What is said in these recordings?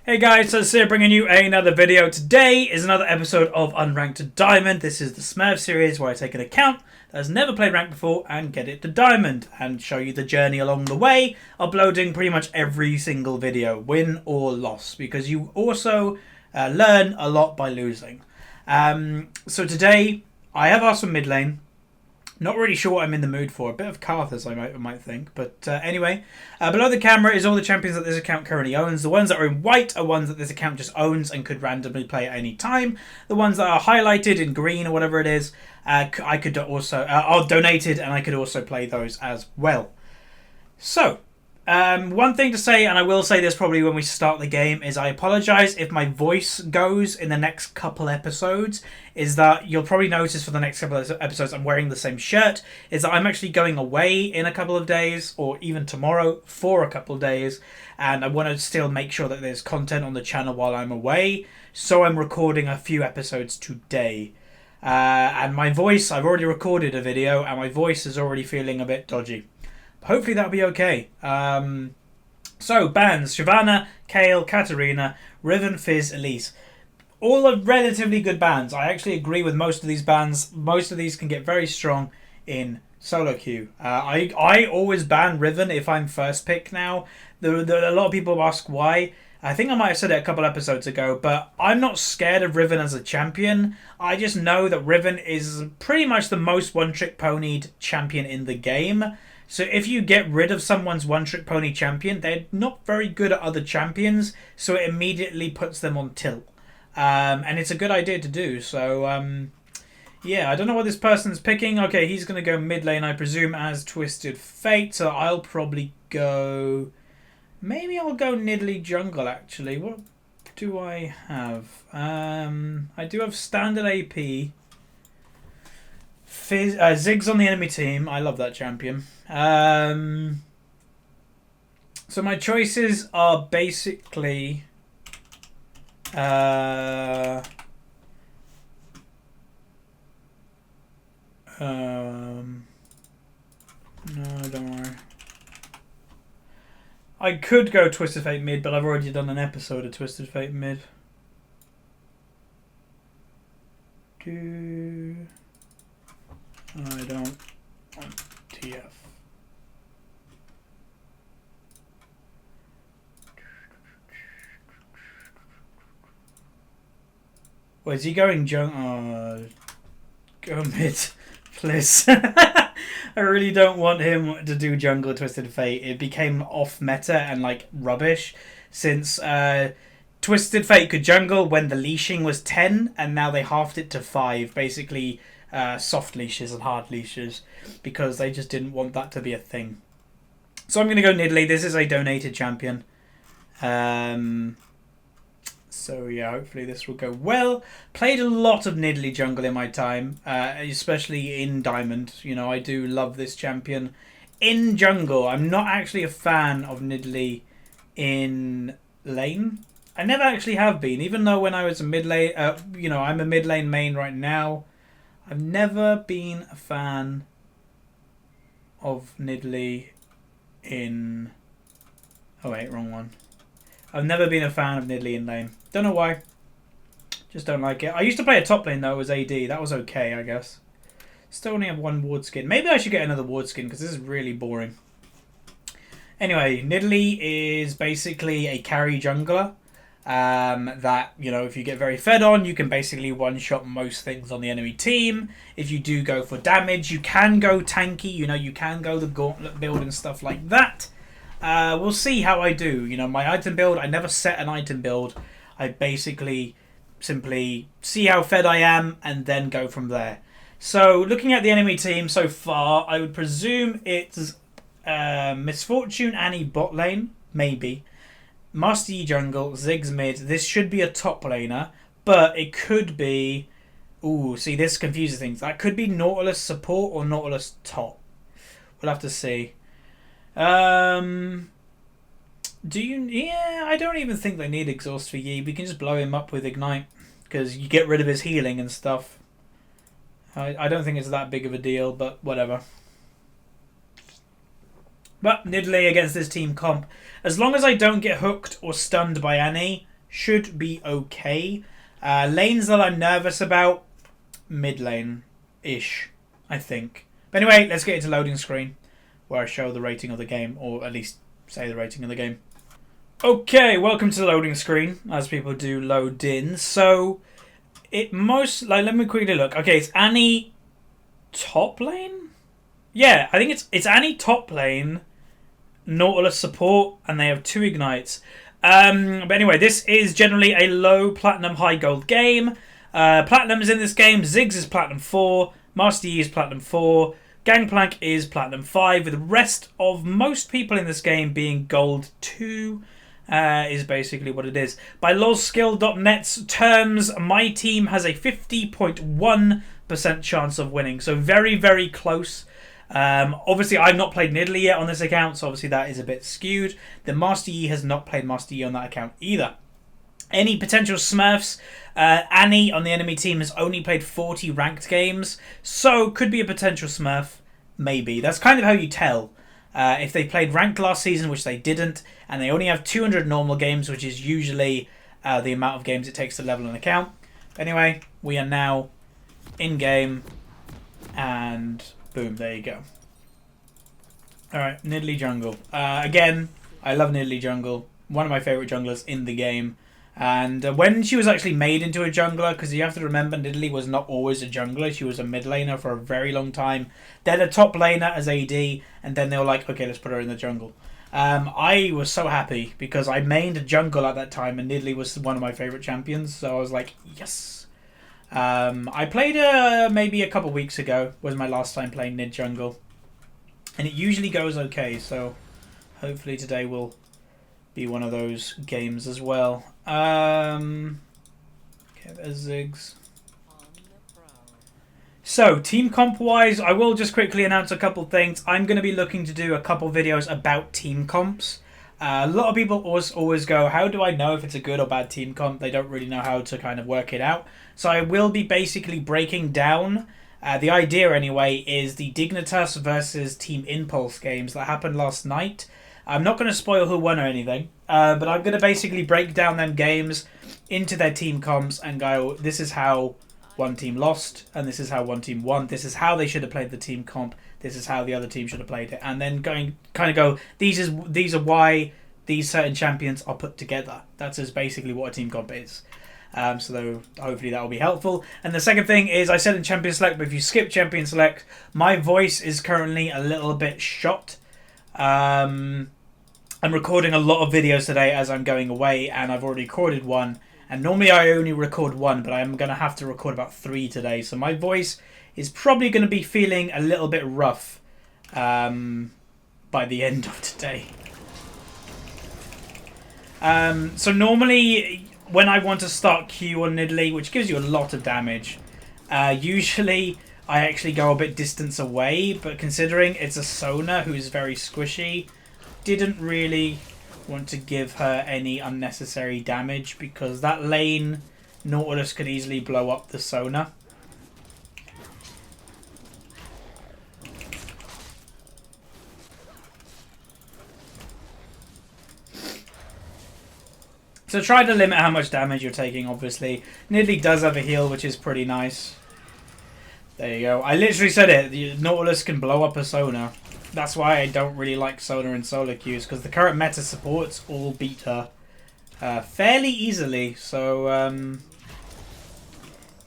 Hey guys, so Sir bringing you another video. Today is another episode of Unranked to Diamond. This is the Smurf series where I take an account that has never played ranked before and get it to Diamond and show you the journey along the way, uploading pretty much every single video, win or loss, because you also learn a lot by losing. So today I have asked for mid lane. Not really sure what I'm in the mood for. A bit of Karthus, I might think. But anyway, below the camera is all the champions that this account currently owns. The ones that are in white are ones that this account just owns and could randomly play at any time. The ones that are highlighted in green or whatever it is, I could also are donated, and I could also play those as well. So, one thing to say, and I will say this probably when we start the game, is I apologise if my voice goes in the next couple episodes. Is that you'll probably notice for the next couple of episodes I'm wearing the same shirt. Is that I'm actually going away in a couple of days, or even tomorrow for a couple of days, and I want to still make sure that there's content on the channel while I'm away. So I'm recording a few episodes today. And my voice, I've already recorded a video, and my voice is already feeling a bit dodgy. Hopefully that'll be okay. So, bans. Shyvana, Kayle, Katarina, Riven, Fizz, Elise. All are relatively good bans. I actually agree with most of these bans. Most of these can get very strong in solo queue. I always ban Riven if I'm first pick now. A lot of people ask why. I think I might have said it a couple episodes ago, but I'm not scared of Riven as a champion. I just know that Riven is pretty much the most one-trick ponied champion in the game. So if you get rid of someone's one-trick pony champion, they're not very good at other champions, so it immediately puts them on tilt. And it's a good idea to do. So, yeah, I don't know what this person's picking. Okay, he's going to go mid lane, I presume, as Twisted Fate. So I'll probably go... Maybe I'll go Nidalee jungle, actually. What do I have? I do have standard AP. Zig's on the enemy team. I love that champion. So my choices are basically... no, don't worry. I could go Twisted Fate mid, but I've already done an episode of Twisted Fate mid. I don't want TF. Well, is he going go mid, please. I really don't want him to do jungle Twisted Fate. It became off meta and like rubbish since Twisted Fate could jungle when the leashing was 10, and now they halved it to 5. Basically, soft leashes and hard leashes, because they just didn't want that to be a thing. So I'm going to go Nidalee. This is a donated champion. So yeah, hopefully this will go well. Played a lot of Nidalee jungle in my time, especially in Diamond. You know, I do love this champion. In jungle, I'm not actually a fan of Nidalee in lane. I never actually have been, even though when I was a mid lane, you know, I'm a mid lane main right now. I've never been a fan of Nidalee in... Oh wait, wrong one. I've never been a fan of Nidalee in lane. Don't know why. Just don't like it. I used to play a top lane though as AD. That was okay, I guess. Still only have one ward skin. Maybe I should get another ward skin because this is really boring. Anyway, Nidalee is basically a carry jungler. That, you know, if you get very fed on, you can basically one-shot most things on the enemy team. If you do go for damage, you can go tanky. You know, you can go the gauntlet build and stuff like that. We'll see how I do. You know, my item build, I never set an item build. I basically simply see how fed I am and then go from there. So, looking at the enemy team so far, I would presume it's Misfortune Annie bot lane, maybe. Master Yi jungle, Ziggs mid. This should be a top laner, but it could be... Ooh, see, this confuses things. That could be Nautilus support or Nautilus top. We'll have to see. Do you... Yeah, I don't even think they need exhaust for Yi. We can just blow him up with Ignite, because you get rid of his healing and stuff. I don't think it's that big of a deal, but whatever. But Nidalee against this team comp. As long as I don't get hooked or stunned by Annie, should be okay. Lanes that I'm nervous about, mid lane-ish, I think. But anyway, let's get into loading screen, where I show the rating of the game, or at least say the rating of the game. Okay, welcome to the loading screen, as people do load in. So, let me quickly look. Okay, it's Annie top lane? Yeah, I think it's Annie top lane, Nautilus support, and they have 2 ignites. But anyway, this is generally a low platinum, high gold game. Platinum is in this game. Ziggs is platinum 4. Master Yi is platinum 4. Gangplank is platinum 5. With the rest of most people in this game being gold 2. Is basically what it is. By lolskill.net's terms, my team has a 50.1% chance of winning. So very, very close. Obviously, I've not played Nidalee yet on this account, so obviously that is a bit skewed. The Master Yi has not played Master Yi on that account either. Any potential Smurfs? Annie on the enemy team has only played 40 ranked games, so could be a potential Smurf, maybe. That's kind of how you tell. If they played ranked last season, which they didn't, and they only have 200 normal games, which is usually the amount of games it takes to level an account. Anyway, we are now in-game, and boom, there you go. Alright, Nidalee jungle. Again, I love Nidalee jungle. One of my favourite junglers in the game. And when she was actually made into a jungler, because you have to remember Nidalee was not always a jungler, she was a mid laner for a very long time, then a top laner as AD, and then they were like, okay, let's put her in the jungle. I was so happy because I mained a jungle at that time, and Nidalee was one of my favourite champions, so I was like, yes. I played maybe a couple weeks ago, was my last time playing mid jungle, and it usually goes okay, so hopefully today will be one of those games as well. Okay, there's Ziggs. So, team comp wise, I will just quickly announce a couple things. I'm going to be looking to do a couple videos about team comps. A lot of people always go, how do I know if it's a good or bad team comp? They don't really know how to kind of work it out. So I will be basically breaking down, the idea anyway, is the Dignitas versus Team Impulse games that happened last night. I'm not going to spoil who won or anything, but I'm going to basically break down them games into their team comps and go, this is how one team lost, and this is how one team won. This is how they should have played the team comp. This is how the other team should have played it. And then these are why these certain champions are put together. That's just basically what a team comp is. So hopefully that will be helpful. And the second thing is, I said in Champion Select, but if you skip Champion Select, my voice is currently a little bit shot. I'm recording a lot of videos today as I'm going away, and I've already recorded one. And normally I only record one, but I'm going to have to record about 3 today. So my voice is probably going to be feeling a little bit rough by the end of today. So normally when I want to start Q on Nidalee, which gives you a lot of damage, usually I actually go a bit distance away. But considering it's a Sona who is very squishy, didn't really want to give her any unnecessary damage because that lane Nautilus could easily blow up the Sona. So try to limit how much damage you're taking, obviously. Nidalee does have a heal, which is pretty nice. There you go. I literally said it. The Nautilus can blow up a Sona. That's why I don't really like Sona in solo queues, because the current meta supports all beat her fairly easily. So,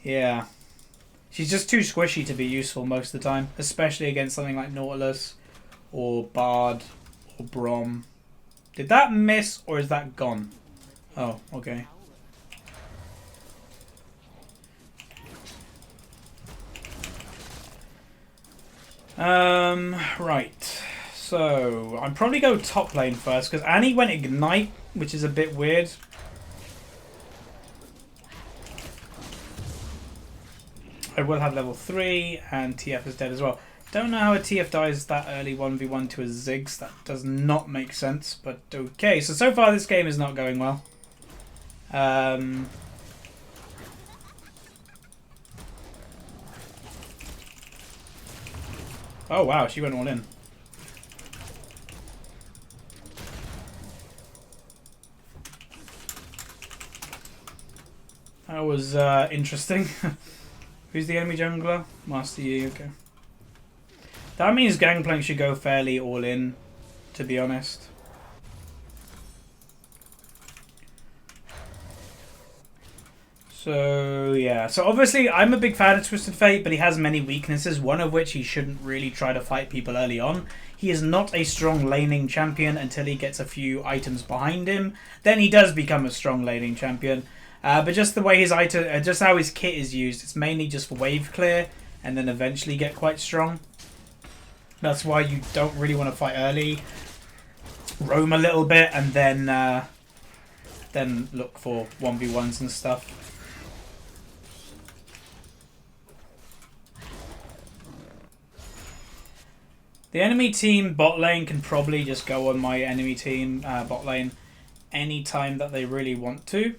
yeah. She's just too squishy to be useful most of the time, especially against something like Nautilus or Bard or Brom. Did that miss, or is that gone? Oh, okay. Right. So, I'd probably go top lane first, because Annie went Ignite, which is a bit weird. I will have level 3, and TF is dead as well. Don't know how a TF dies that early 1v1 to a Ziggs. That does not make sense, but okay. So far this game is not going well. Oh wow, she went all in. That was interesting. Who's the enemy jungler? Master Yi, okay. That means Gangplank should go fairly all in, to be honest. So, yeah. So, obviously, I'm a big fan of Twisted Fate, but he has many weaknesses, one of which he shouldn't really try to fight people early on. He is not a strong laning champion until he gets a few items behind him. Then he does become a strong laning champion. But just the way his item, just how his kit is used, it's mainly just for wave clear, and then eventually get quite strong. That's why you don't really want to fight early. Roam a little bit, and then look for 1v1s and stuff. The enemy team bot lane can probably just go on my enemy team bot lane anytime that they really want to.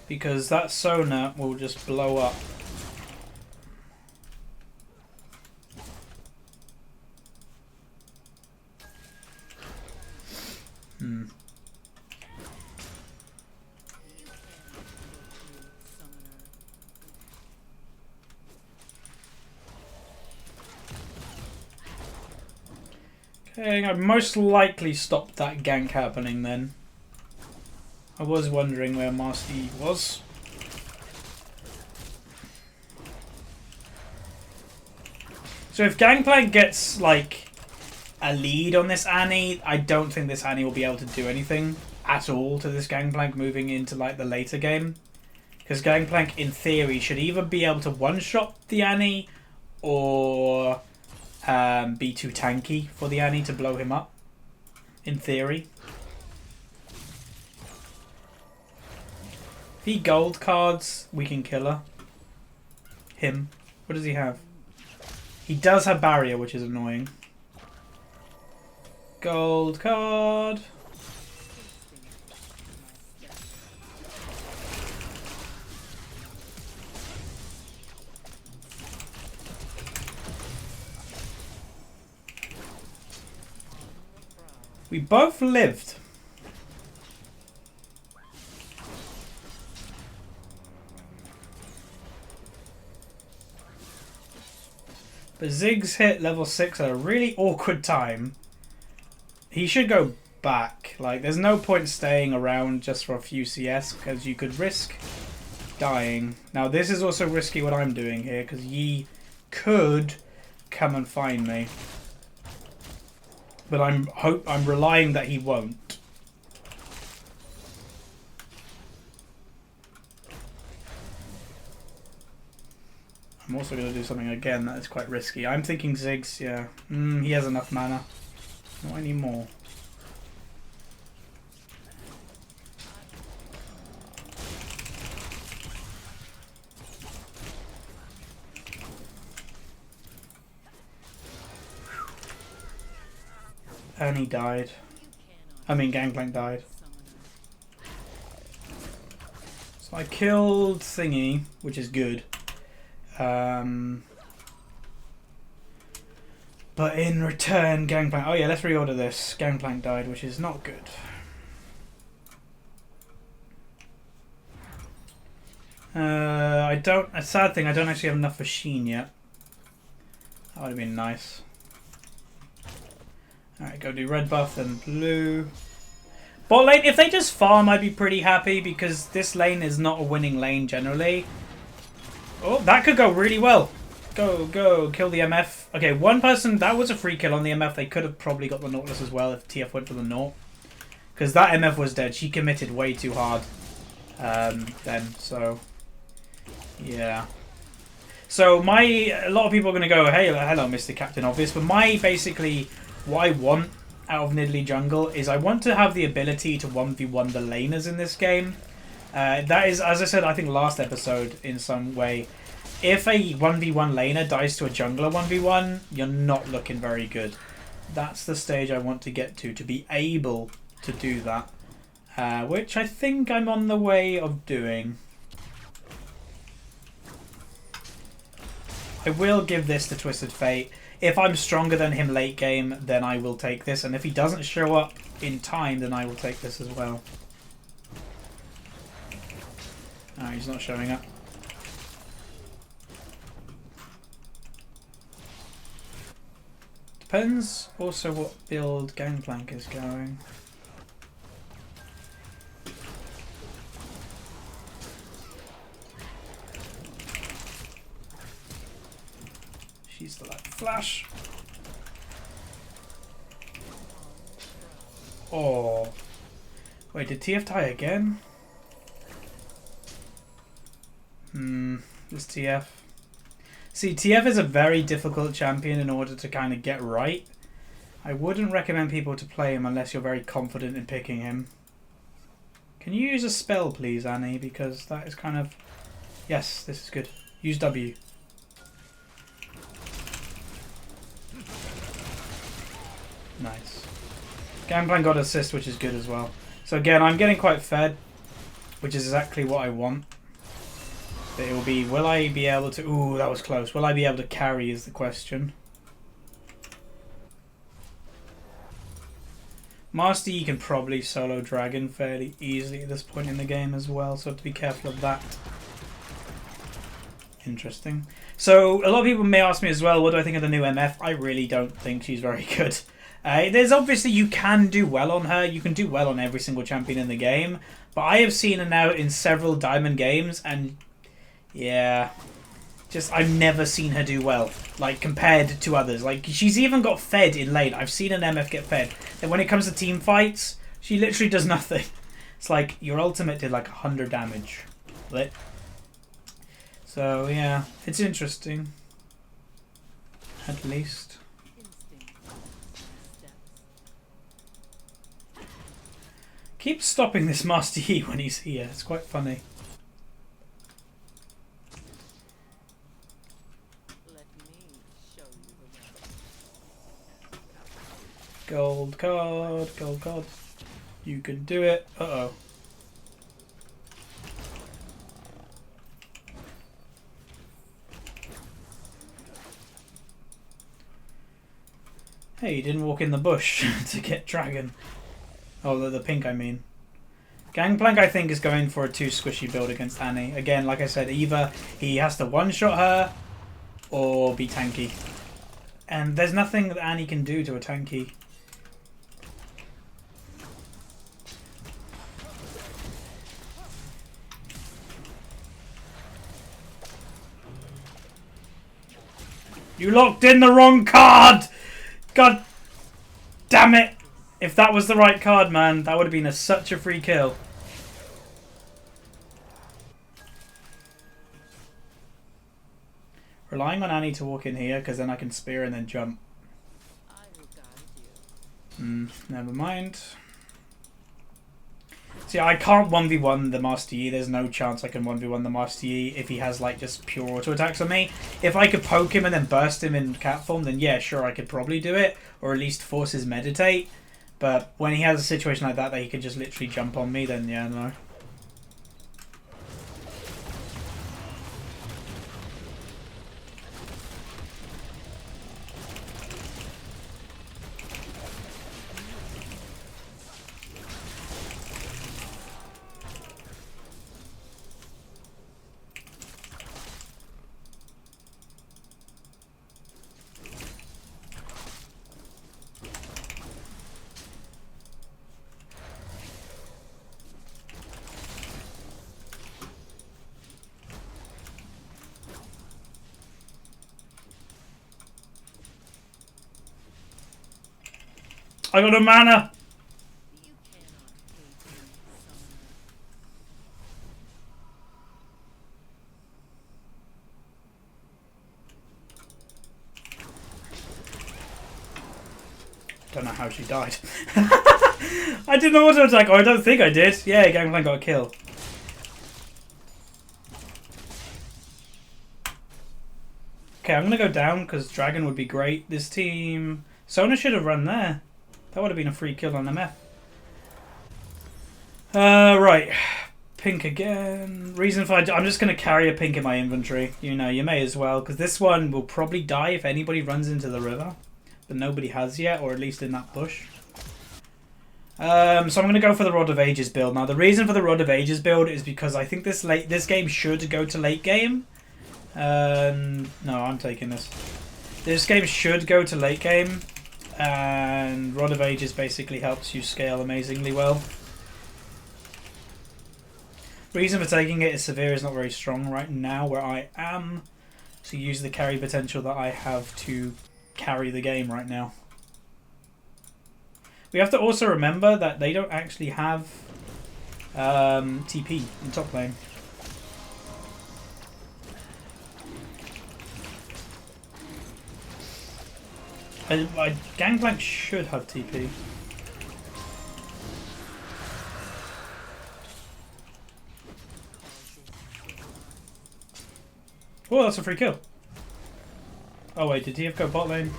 Because that Sona will just blow up. Okay, I've most likely stopped that gank happening then. I was wondering where Master Yi was. So if Gangplank gets like a lead on this Annie, I don't think this Annie will be able to do anything at all to this Gangplank moving into like the later game. Because Gangplank in theory should either be able to one-shot the Annie or be too tanky for the Annie to blow him up. In theory. If he gold cards, we can kill her. Him. What does he have? He does have barrier, which is annoying. Gold card. We both lived. But Ziggs hit level 6 at a really awkward time. He should go back. Like, there's no point staying around just for a few CS, because you could risk dying. Now, this is also risky what I'm doing here, because Yi could come and find me. But I'm relying that he won't. I'm also going to do something again that is quite risky. I'm thinking Ziggs, yeah. He has enough mana. Not anymore. And he died. I mean, Gangplank died. So I killed Thingy, which is good. But in return, Gangplank... Oh yeah, let's reorder this. Gangplank died, which is not good. A sad thing, I don't actually have enough for Sheen yet. That would have been nice. Alright, go do red buff and blue. Bot lane, if they just farm, I'd be pretty happy because this lane is not a winning lane generally. Oh, that could go really well. Go, kill the MF. Okay, one person, that was a free kill on the MF. They could have probably got the Nautilus as well if TF went for the Naut. Because that MF was dead. She committed way too hard then, so... Yeah. So a lot of people are going to go, hey, hello, Mr. Captain Obvious. But basically, what I want out of Nidalee Jungle is I want to have the ability to 1v1 the laners in this game. That is, as I said, I think last episode in some way, if a 1v1 laner dies to a jungler 1v1, you're not looking very good. That's the stage I want to get to be able to do that. Which I think I'm on the way of doing. I will give this to Twisted Fate. If I'm stronger than him late game, then I will take this. And if he doesn't show up in time, then I will take this as well. Oh, he's not showing up. Depends also what build Gangplank is going. She's the light flash. Oh. Wait, did TF die again? This TF. See, TF is a very difficult champion in order to kind of get right. I wouldn't recommend people to play him unless you're very confident in picking him. Can you use a spell, please, Annie? Because that is kind of... Yes, this is good. Use W. Nice. Gangplank got assist, which is good as well. So again, I'm getting quite fed, which is exactly what I want. But it will be, will I be able to... Ooh, that was close. Will I be able to carry is the question. Master Yi can probably solo Dragon fairly easily at this point in the game as well, so I have to be careful of that. Interesting. So, a lot of people may ask me as well, what do I think of the new MF? I really don't think she's very good. There's obviously, you can do well on her. You can do well on every single champion in the game. But I have seen her now in several Diamond games, and yeah, just I've never seen her do well, like compared to others. Like she's even got fed in lane. I've seen an MF get fed. And when it comes to team fights, she literally does nothing. It's like your ultimate did like 100 damage. Lit. So yeah, it's interesting. At least. Keep stopping this Master Yi when he's here. It's quite funny. Gold card, gold card. You can do it. Uh-oh. Hey, you didn't walk in the bush to get Dragon. Oh, the pink, I mean. Gangplank, I think, is going for a 2 squishy build against Annie. Again, like I said, either he has to one-shot her or be tanky. And there's nothing that Annie can do to a tanky. You locked in the wrong card! God damn it! If that was the right card, man, that would have been such a free kill. Relying on Annie to walk in here, because then I can spear and then jump. Never mind. See, I can't 1v1 the Master Yi. There's no chance I can 1v1 the Master Yi if he has like just pure auto attacks on me. If I could poke him and then burst him in cat form, then yeah, sure, I could probably do it. Or at least force his meditate. But when he has a situation like that he can just literally jump on me, then yeah, no. I got a mana! Don't know how she died. I didn't auto attack, or I don't think I did. Yeah, Gangplank got a kill. Okay, I'm gonna go down because Dragon would be great. This team... Sona should have run there. That would have been a free kill on MF. Right. Pink again. Reason for... I'm just going to carry a pink in my inventory. You know, you may as well. Because this one will probably die if anybody runs into the river. But nobody has yet. Or at least in that bush. So I'm going to go for the Rod of Ages build. Now, the reason for the Rod of Ages build is because I think this game should go to late game. No, I'm taking this. This game should go to late game. And Rod of Ages basically helps you scale amazingly well. Reason for taking it is Severe is not very strong right now where I am. So use the carry potential that I have to carry the game right now. We have to also remember that they don't actually have TP in top lane. Gangplank should have TP. Oh, that's a free kill. Oh wait, did he have go bot lane?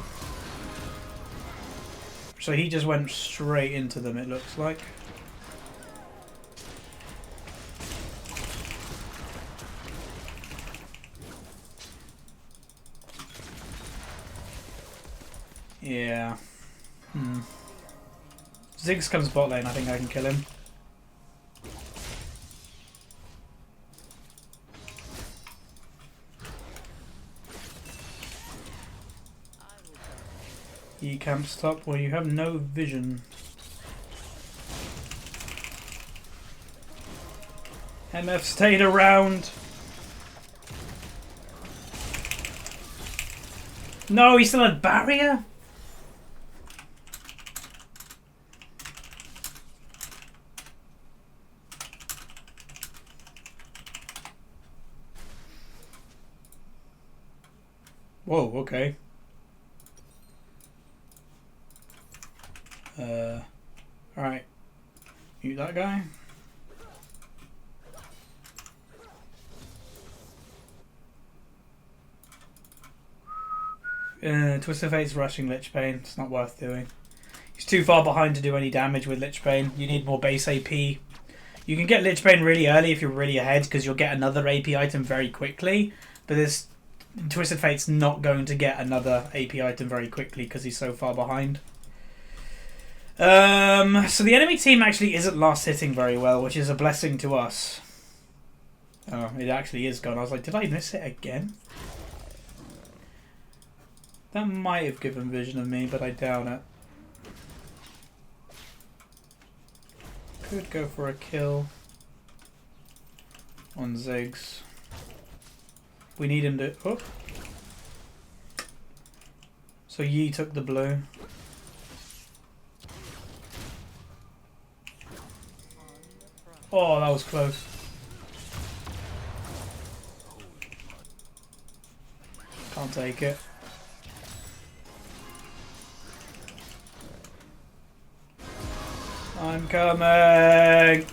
So he just went straight into them, it looks like. Yeah. Ziggs comes bot lane, I think I can kill him. He camps top where you have no vision. MF stayed around. No, he still had barrier? Whoa, okay. Alright. Mute that guy. Twisted Fate's rushing Lich Bane. It's not worth doing. He's too far behind to do any damage with Lich Bane. You need more base AP. You can get Lich Bane really early if you're really ahead because you'll get another AP item very quickly. But this Twisted Fate's not going to get another AP item very quickly because he's so far behind. So the enemy team actually isn't last hitting very well, which is a blessing to us. Oh, it actually is gone. I was like, did I miss it again? That might have given vision of me, but I doubt it. Could go for a kill on Ziggs. We need him to... Oh. So Yi took the blue. Oh, that was close. Can't take it. I'm coming!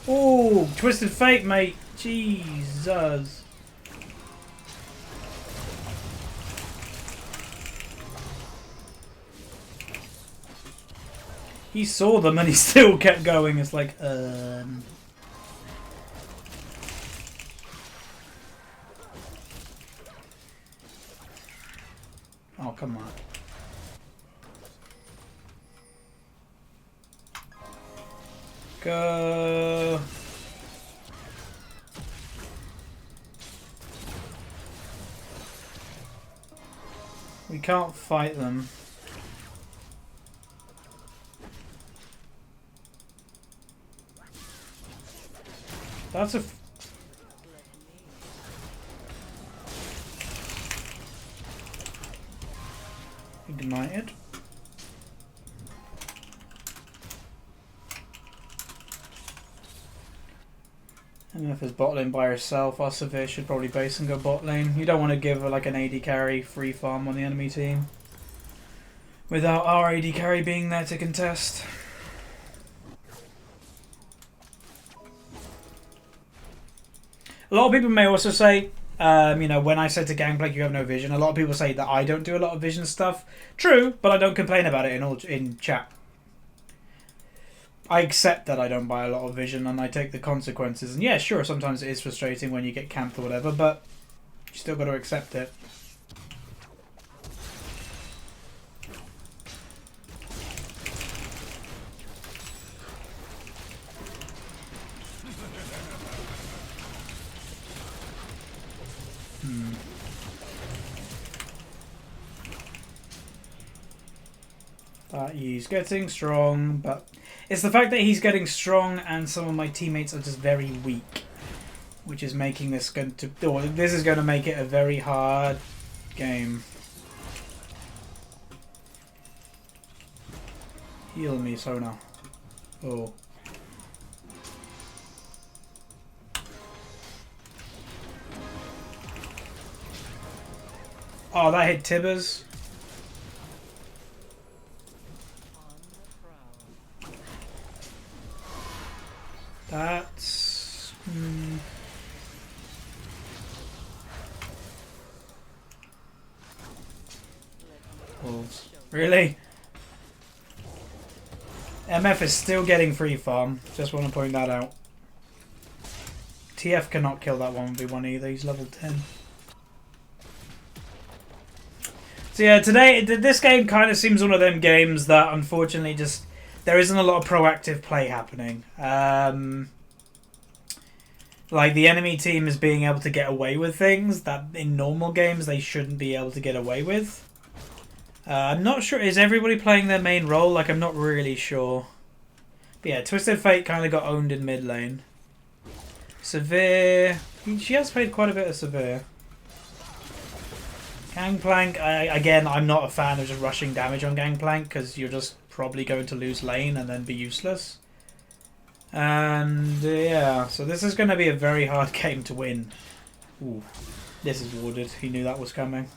Oh, Twisted Fate, mate. Jesus. He saw them and he still kept going. It's like, Oh, come on. Go. We can't fight them. That's a... Ignited. MF is bot lane by herself. Our Severe should probably base and go bot lane. You don't want to give her like an AD carry free farm on the enemy team without our AD carry being there to contest. A lot of people may also say, You know, when I said to Gangplank, you have no vision, a lot of people say that I don't do a lot of vision stuff. True, but I don't complain about it in chat. I accept that I don't buy a lot of vision and I take the consequences. And yeah, sure, sometimes it is frustrating when you get camped or whatever, but you still got to accept it. But he's getting strong, but it's the fact that he's getting strong and some of my teammates are just very weak, which is making this going to, or this is going to make it a very hard game. Heal me, Sona. Oh. Oh, that hit Tibbers. That's... Wolves. Really? MF is still getting free farm. Just want to point that out. TF cannot kill that 1v1 either. He's level 10. So yeah, today, this game kind of seems one of them games that unfortunately just... There isn't a lot of proactive play happening. Like, the enemy team is being able to get away with things that in normal games they shouldn't be able to get away with. I'm not sure. Is everybody playing their main role? Like, I'm not really sure. But yeah, Twisted Fate kind of got owned in mid lane. Severe. She has played quite a bit of Severe. Gangplank, again, I'm not a fan of just rushing damage on Gangplank because you're just probably going to lose lane and then be useless. And yeah, so this is going to be a very hard game to win. Ooh, this is warded. He knew that was coming.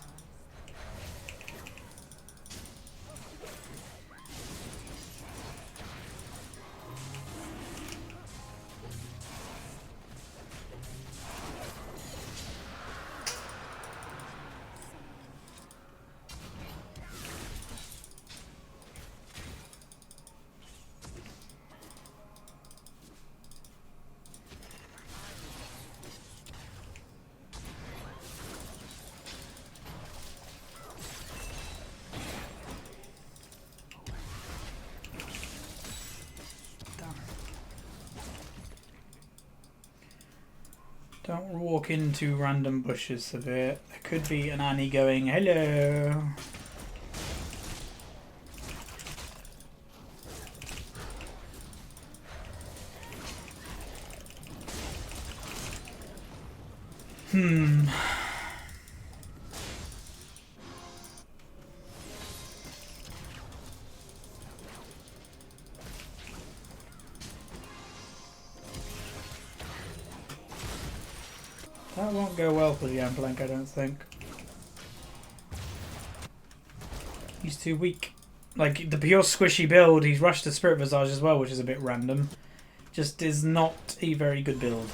Don't walk into random bushes, Severe. There could be an Annie going, hello. That won't go well for the Gangplank, I don't think. He's too weak. Like, the pure squishy build, he's rushed to Spirit Visage as well, which is a bit random. Just is not a very good build.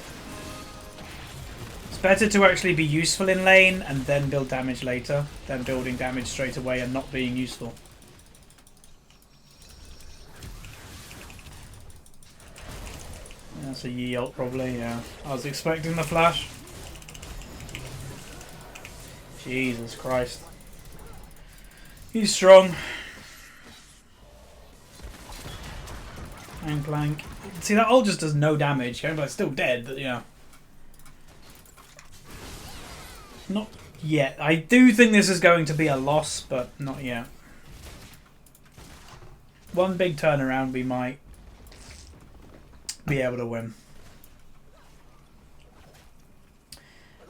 It's better to actually be useful in lane and then build damage later than building damage straight away and not being useful. That's a Yi ult probably, yeah. I was expecting the flash. Jesus Christ. He's strong. Gangplank. See, that ult just does no damage. Gangplank's still dead, but yeah. Not yet. I do think this is going to be a loss, but not yet. One big turnaround, we might be able to win.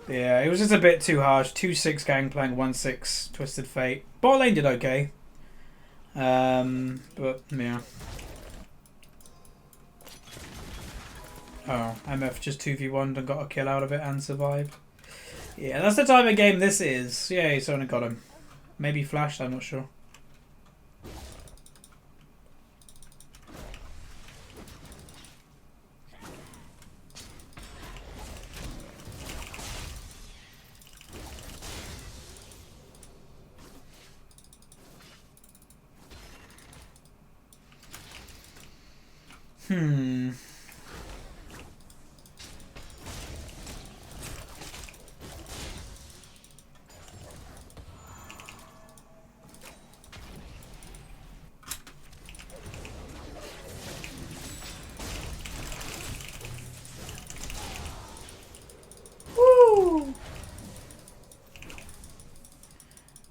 Yeah, it was just a bit too harsh. 2-6 Gangplank, 1-6 Twisted Fate. Bot lane did okay. But, yeah. Oh, MF just 2v1'd and got a kill out of it and survived. Yeah, that's the type of game this is. Yeah, he's only got him. Maybe flashed, I'm not sure. Hmm. Woo!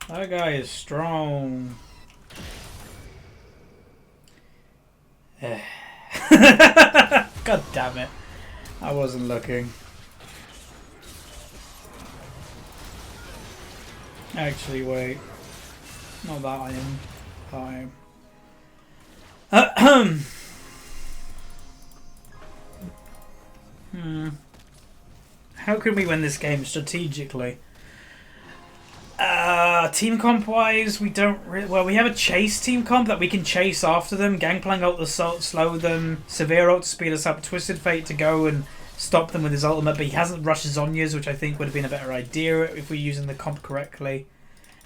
That guy is strong. God damn it. I wasn't looking. Actually, wait. Not that I am. How can we win this game strategically? Team comp wise, we don't really. Well, we have a chase team comp that we can chase after them. Gangplank ult to slow them. Severe ult to speed us up. Twisted Fate to go and stop them with his ultimate, but he hasn't rushed Zhonya's, which I think would have been a better idea if we're using the comp correctly.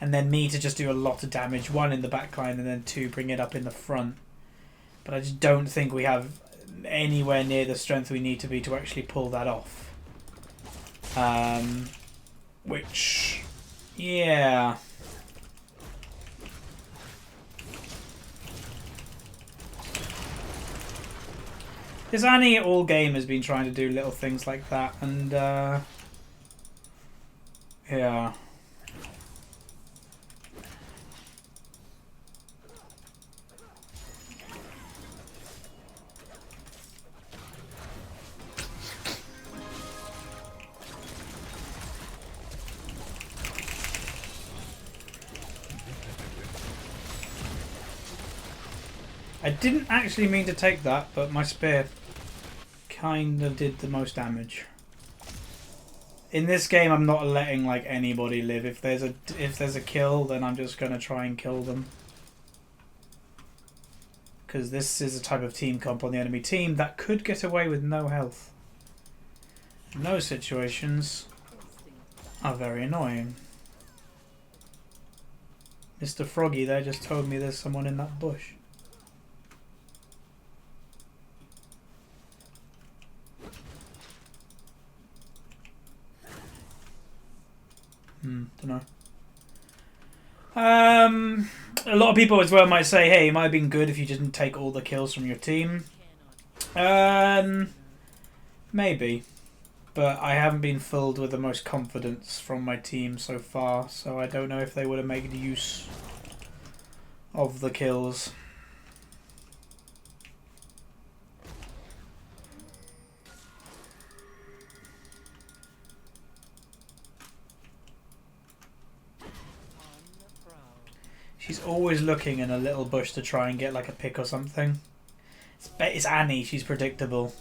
And then me to just do a lot of damage. 1 in the backline and then 2 bring it up in the front. But I just don't think we have anywhere near the strength we need to be to actually pull that off. Which, yeah. This Annie all game has been trying to do little things like that, and yeah. I didn't actually mean to take that, but my spear kind of did the most damage. In this game, I'm not letting like anybody live. If there's a kill, then I'm just gonna try and kill them. Because this is a type of team comp on the enemy team that could get away with no health. And those situations are very annoying. Mr. Froggy there just told me there's someone in that bush. Don't know. A lot of people as well might say, hey, it might have been good if you didn't take all the kills from your team. Maybe. But I haven't been filled with the most confidence from my team so far, so I don't know if they would have made use of the kills. She's always looking in a little bush to try and get like a pick or something. It's Annie, she's predictable.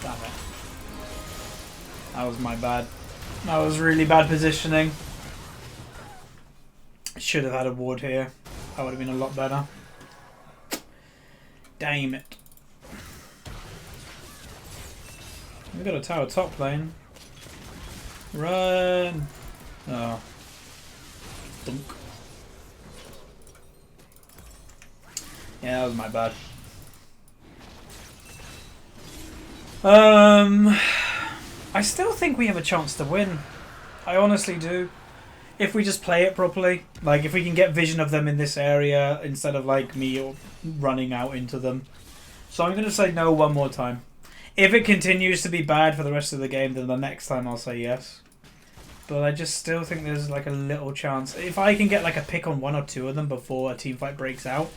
Damn it. That was my bad. That was really bad positioning. Should have had a ward here. That would have been a lot better. Damn it. We got a tower top lane. Run! Oh. Dunk. Yeah, that was my bad. I still think we have a chance to win. I honestly do. If we just play it properly. Like, if we can get vision of them in this area instead of, like, me running out into them. So I'm going to say no one more time. If it continues to be bad for the rest of the game, then the next time I'll say yes. But I just still think there's like a little chance. If I can get like a pick on 1 or 2 of them before a team fight breaks out,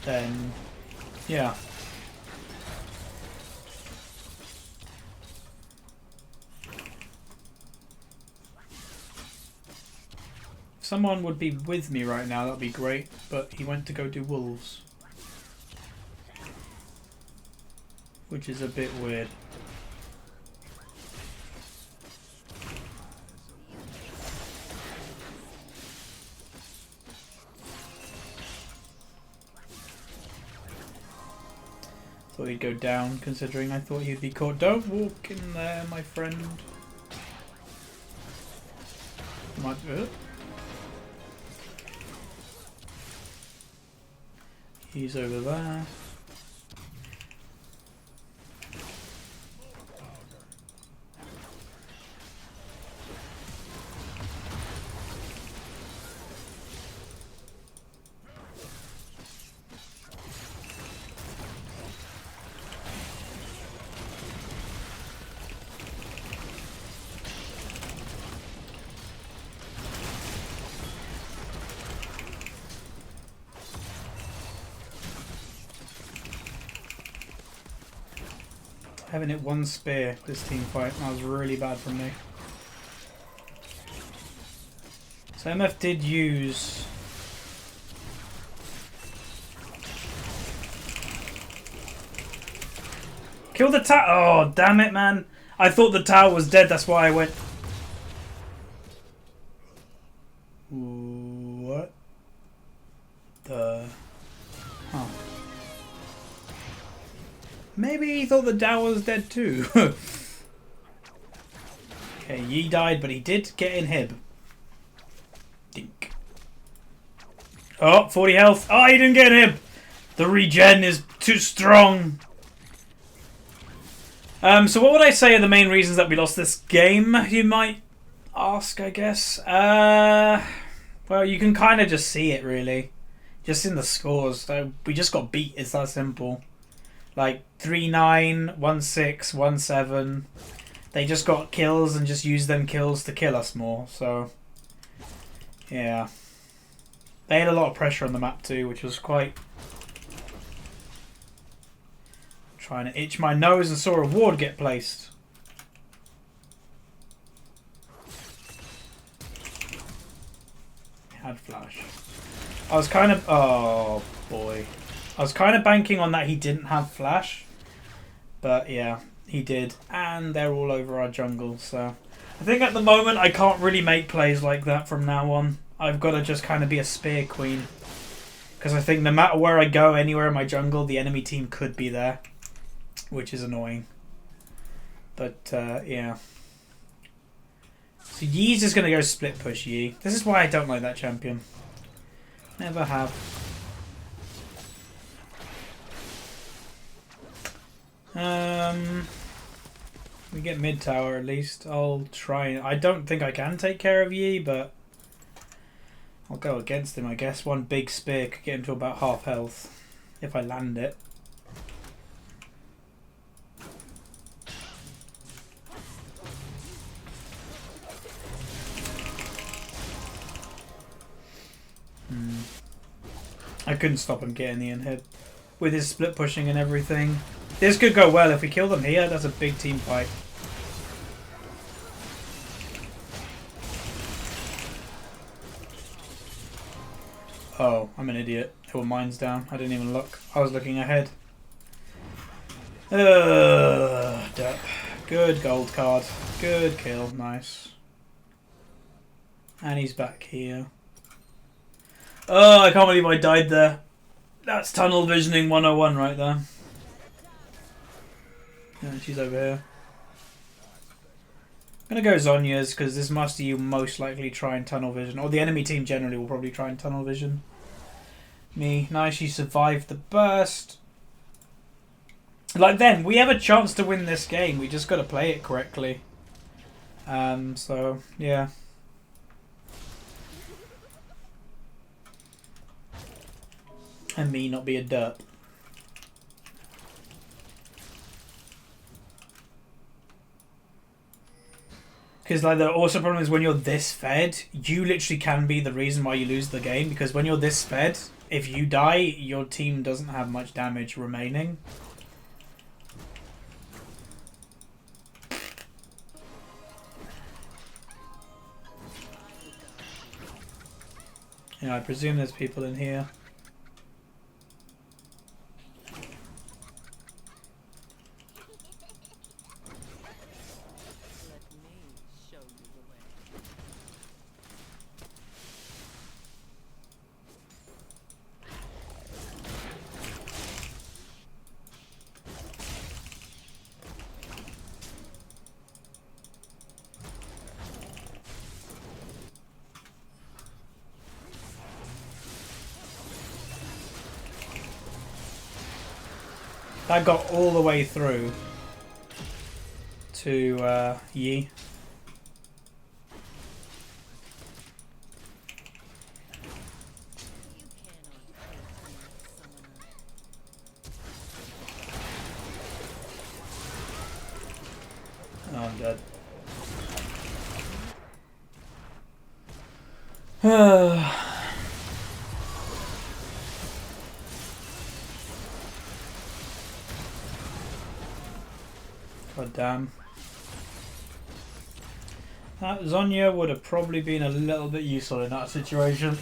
then yeah. If someone would be with me right now, that'd be great. But he went to go do wolves. Which is a bit weird. Thought he'd go down, considering I thought he'd be caught. Don't walk in there, my friend. Might. He's over there. Having hit one spear this team fight, that was really bad from me. So MF did use... Kill the tower! Oh, damn it, man. I thought the tower was dead, that's why I went... What? The... Huh. Maybe he thought the tower was dead too. Okay, Yi died, but he did get inhib. Dink. Oh, 40 health. Oh, he didn't get inhib. The regen is too strong. So what would I say are the main reasons that we lost this game, you might ask, I guess? Well, you can kind of just see it, really. Just in the scores. So we just got beat. It's that simple. Like 3-9, 1-6, 1-7. They just got kills and just used them kills to kill us more. So, yeah. They had a lot of pressure on the map too, which was quite... Trying to itch my nose and saw a ward get placed. Had flash. I was kind of... Oh, boy. I was kind of banking on that he didn't have flash. But, yeah, he did. And they're all over our jungle, so... I think at the moment I can't really make plays like that from now on. I've got to just kind of be a spear queen. Because I think no matter where I go, anywhere in my jungle, the enemy team could be there. Which is annoying. But, yeah. So Yi's just going to go split push Yi. This is why I don't like that champion. Never have. We get mid tower at least. I'll try. I don't think I can take care of Yi, but I'll go against him, I guess. One big spear could get him to about half health if I land it. I couldn't stop him getting the inhib with his split pushing and everything. This could go well if we kill them here. That's a big team fight. Oh, I'm an idiot. There were mines down. I didn't even look. I was looking ahead. Derp. Good gold card. Good kill. Nice. And he's back here. Oh, I can't believe I died there. That's tunnel visioning 101 right there. Yeah, she's over here. I'm going to go Zonya's because this Master Yi will most likely try and tunnel vision. Or the enemy team generally will probably try and tunnel vision. Me. Nice, she survived the burst. Like then, we have a chance to win this game. We just got to play it correctly. So, yeah. And me not be a derp. Because like the also problem is when you're this fed, you literally can be the reason why you lose the game. Because when you're this fed, if you die, your team doesn't have much damage remaining. Yeah, I presume there's people in here. That got all the way through to Yi. Oh, I'm dead. God damn. That Zonya would have probably been a little bit useful in that situation.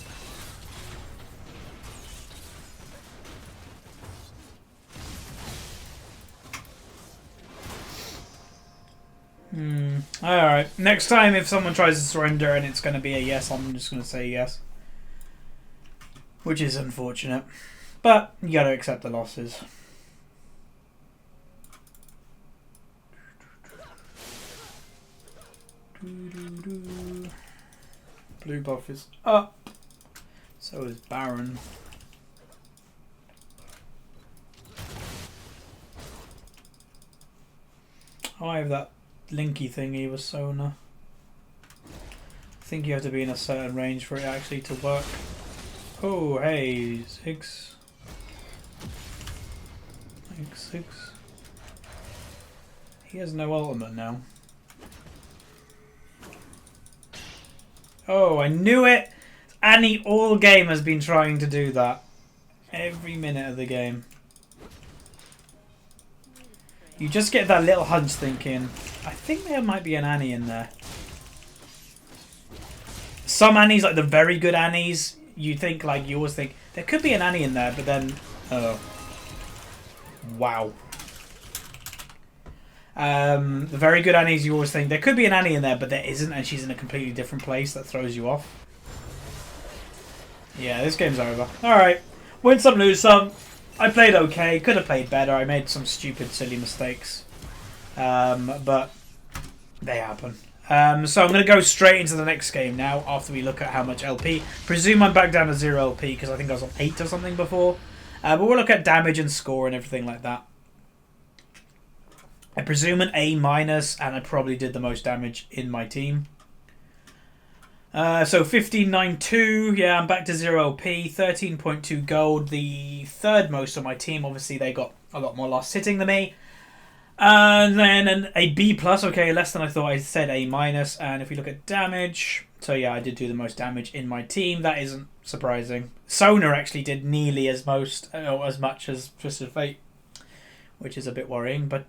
Alright, next time if someone tries to surrender and it's going to be a yes, I'm just going to say yes. Which is unfortunate. But you got to accept the losses. Blue buff is up. So is Baron. Oh, I have that linky thingy with Sona. I think you have to be in a certain range for it actually to work. Oh, hey, Ziggs. Thanks, Ziggs. He has no ultimate now. Oh, I knew it! Annie all game has been trying to do that. Every minute of the game. You just get that little hunch thinking, I think there might be an Annie in there. Some Annies, like the very good Annies, you think, like, you always think, there could be an Annie in there, but then, oh. Wow. The very good Annies, you always think, there could be an Annie in there, but there isn't, and she's in a completely different place. That throws you off. Yeah, this game's over. Alright. Win some, lose some. I played okay. Could have played better. I made some stupid, silly mistakes. But they happen. So I'm going to go straight into the next game now after we look at how much LP. Presume I'm back down to 0 LP because I think I was on 8 or something before. But we'll look at damage and score and everything like that. I presume an A-, and I probably did the most damage in my team. So 15.92, yeah, I'm back to 0 LP, 13.2 gold, the third most on my team. Obviously, they got a lot more last hitting than me. And then a B+, okay, less than I thought. I said A-, and if we look at damage, so yeah, I did do the most damage in my team. That isn't surprising. Sona actually did nearly as much as Twisted Fate, which is a bit worrying, but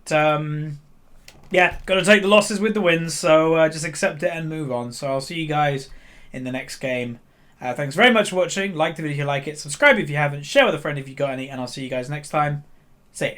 yeah, got to take the losses with the wins, so just accept it and move on. So I'll see you guys in the next game. Thanks very much for watching. Like the video if you like it. Subscribe if you haven't. Share with a friend if you got any. And I'll see you guys next time. See ya.